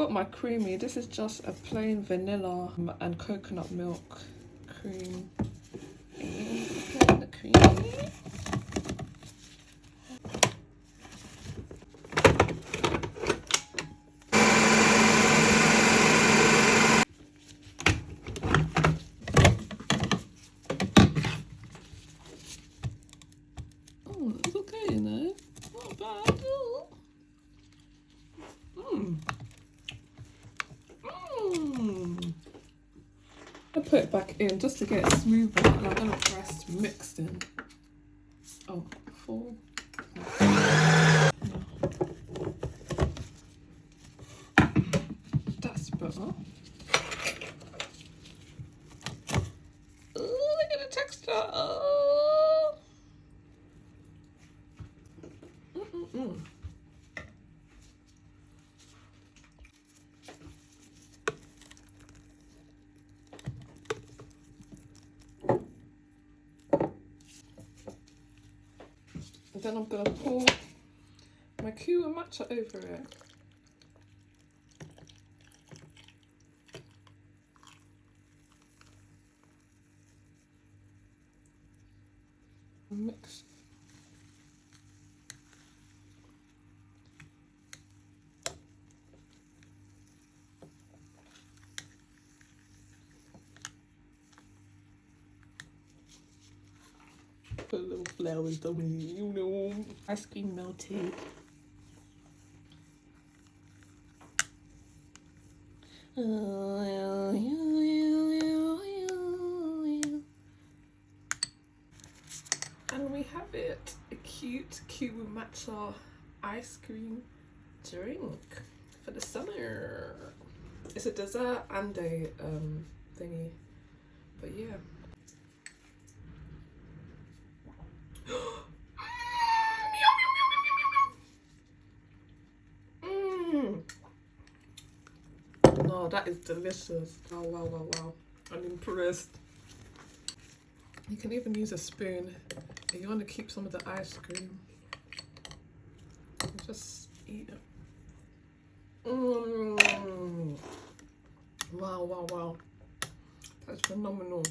got my creamy. This is just a plain vanilla and coconut milk cream. The creamy. Oh, it's okay, you know. Not bad. I put it back in just to get it smoother, and I'm gonna press mixed in. Oh, full. That's better. Oh, look at the texture. Oh. And then I'm gonna pour my kuwa matcha over it. Mix. Put a little flowers on it, you know. Ice cream melted. And we have it, a cute kuwa matcha ice cream drink for the summer. It's a dessert and a thingy, but yeah. No, that is delicious. Oh wow, wow, wow. I'm impressed. You can even use a spoon if you want to keep some of the ice cream. Just eat it. Wow, wow, wow. That's phenomenal.